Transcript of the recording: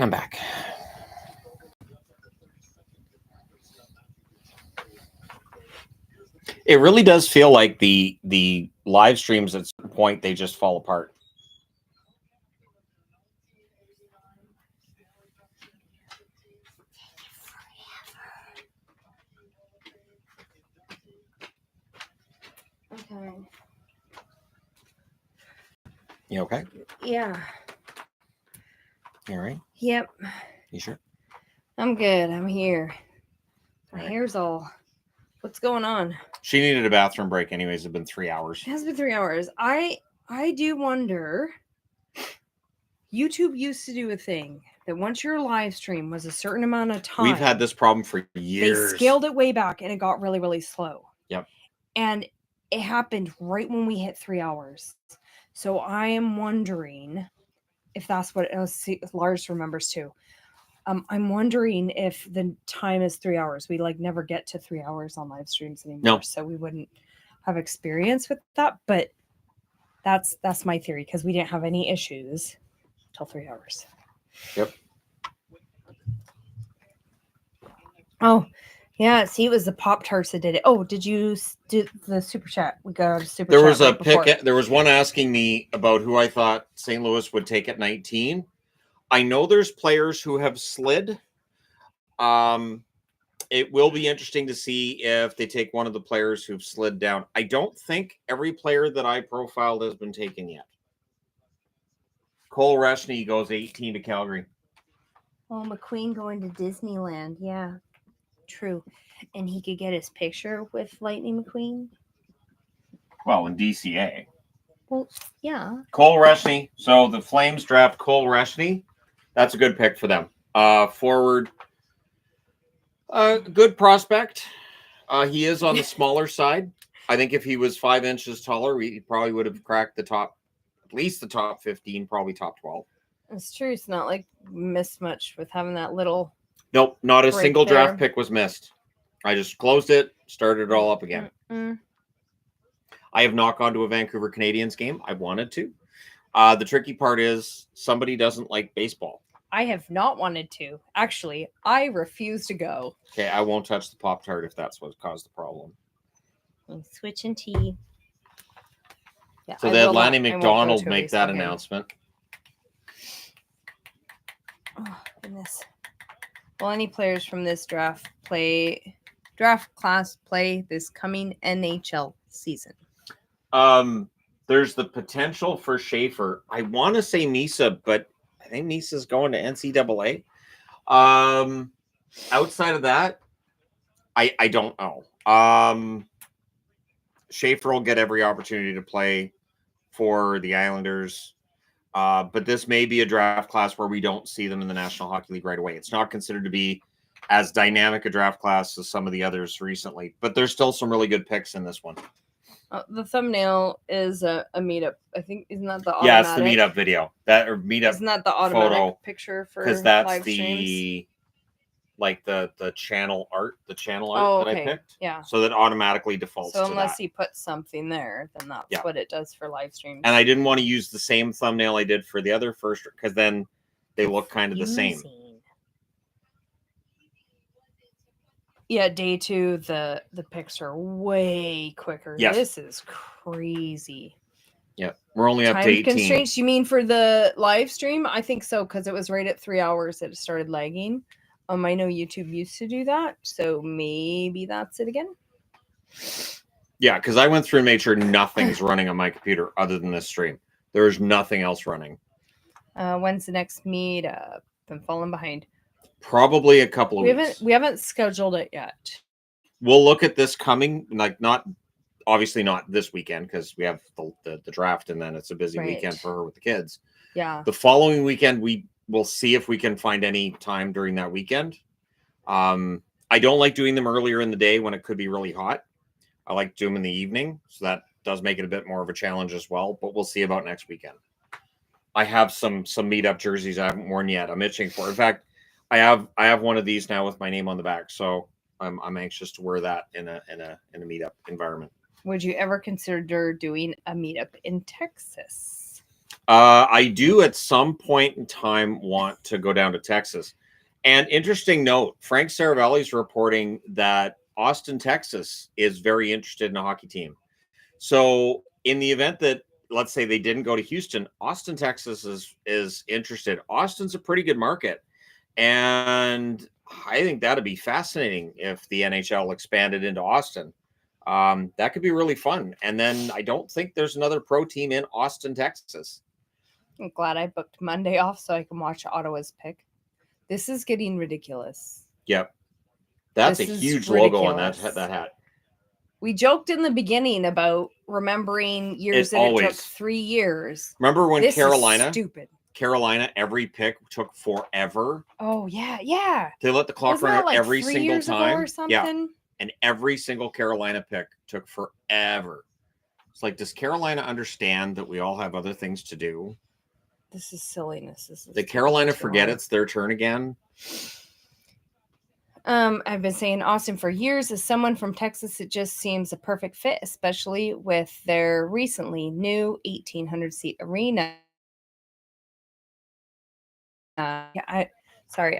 I'm back. It really does feel like the live streams at a certain point, they just fall apart. Okay. You okay? Yeah. You all right? Yep. You sure? I'm good. I'm here. My All right. hair's all... What's going on? She needed a bathroom break anyways. It's been 3 hours. It has been 3 hours. I do wonder... YouTube used to do a thing that once your live stream was a certain amount of time... We've had this problem for years. They scaled it way back and it got really, really slow. Yep. And it happened right when we hit 3 hours. So I am wondering if that's what Lars remembers too. I'm wondering if the time is 3 hours. We never get to 3 hours on live streams anymore. No. So we wouldn't have experience with that. But that's my theory because we didn't have any issues till 3 hours. Yep. Oh, yeah. See, it was the Pop-Tarts that did it. Oh, did you do the super chat? We got a super chat. There was a pick. There was one asking me about who I thought St. Louis would take at 19. I know there's players who have slid. It will be interesting to see if they take one of the players who've slid down. I don't think every player that I profiled has been taken yet. Cole Reshney goes 18 to Calgary. Oh, McQueen going to Disneyland. Yeah, true. And he could get his picture with Lightning McQueen. Well, in DCA. Well, yeah. Cole Reshney. So the Flames draft Cole Reshney. That's a good pick for them. Forward. Good prospect. He is on the smaller side. I think if he was 5 inches taller, he probably would have cracked the top, at least the top 15, probably top 12. It's true. It's not like missed much with having that little. Nope, not a single there. draft pick was missed. I just closed it, started it all up again. Mm-mm. I have not gone to a Vancouver Canadians game. I wanted to. The tricky part is somebody doesn't like baseball. I have not wanted to. Actually, I refuse to go. Okay, I won't touch the Pop-Tart if that's what caused the problem. I'm switching tea. Yeah, So they had Lanny McDonald make that announcement. Oh, goodness. Will any players from this draft class play this coming NHL season? There's the potential for Schaefer. I want to say Misa, but I think Misa's going to NCAA. Outside of that, I don't know. Schaefer will get every opportunity to play for the Islanders. But this may be a draft class where we don't see them in the National Hockey League right away. It's not considered to be as dynamic a draft class as some of the others recently, but there's still some really good picks in this one. The thumbnail is a meetup. I think isn't that the automatic? Yeah, it's the meetup video. Meetup. Isn't that the automatic photo, picture for because that's live the streams? Like the channel art, that I picked. Yeah. So that automatically defaults. So to unless that. he puts something there, then that's what it does for live streams. And I didn't want to use the same thumbnail I did for the other first, because then they look kind of the same. Yeah, day 2, the pics are way quicker. Yes. This is crazy. Yeah, we're only up to Time 18. constraints, you mean for the live stream? I think so, because it was right at 3 hours that it started lagging. I know YouTube used to do that, so maybe that's it again. Yeah, because I went through and made sure nothing's running on my computer other than this stream. There's nothing else running. When's the next meetup? I'm falling behind. Probably a couple of weeks. We haven't scheduled it yet. We'll look at this coming, obviously not this weekend because we have the draft and then it's a busy weekend for her with the kids. Yeah. The following weekend, we will see if we can find any time during that weekend. I don't like doing them earlier in the day when it could be really hot. I like to do them in the evening, so that does make it a bit more of a challenge as well, but we'll see about next weekend. I have some meetup jerseys I haven't worn yet. I'm itching for. In fact, I have one of these now with my name on the back, so I'm anxious to wear that in a meetup environment. Would you ever consider doing a meetup in Texas? I do at some point in time want to go down to Texas. And interesting note, Frank Saravelli is reporting that Austin, Texas is very interested in a hockey team. So in the event that, let's say, they didn't go to Houston, Austin, Texas is interested. Austin's a pretty good market. And I think that'd be fascinating if the NHL expanded into Austin. That could be really fun. And then I don't think there's another pro team in Austin, Texas. I'm glad I booked Monday off so I can watch Ottawa's pick. This is getting ridiculous. Yep. That's This a is huge logo on that ridiculous. hat. We joked in the beginning about remembering years that it took 3 years. Remember when This Carolina? is stupid. Carolina, every pick took forever. Oh yeah. They let the clock Wasn't run that out like every 3 single years ago time. or something? Yeah. And every single Carolina pick took forever. It's like, does Carolina understand that we all have other things to do? This is silliness. This is Did Carolina forget it's their turn again? I've been saying Austin for years. As someone from Texas, it just seems a perfect fit, especially with their recently new 1,800-seat arena. Sorry.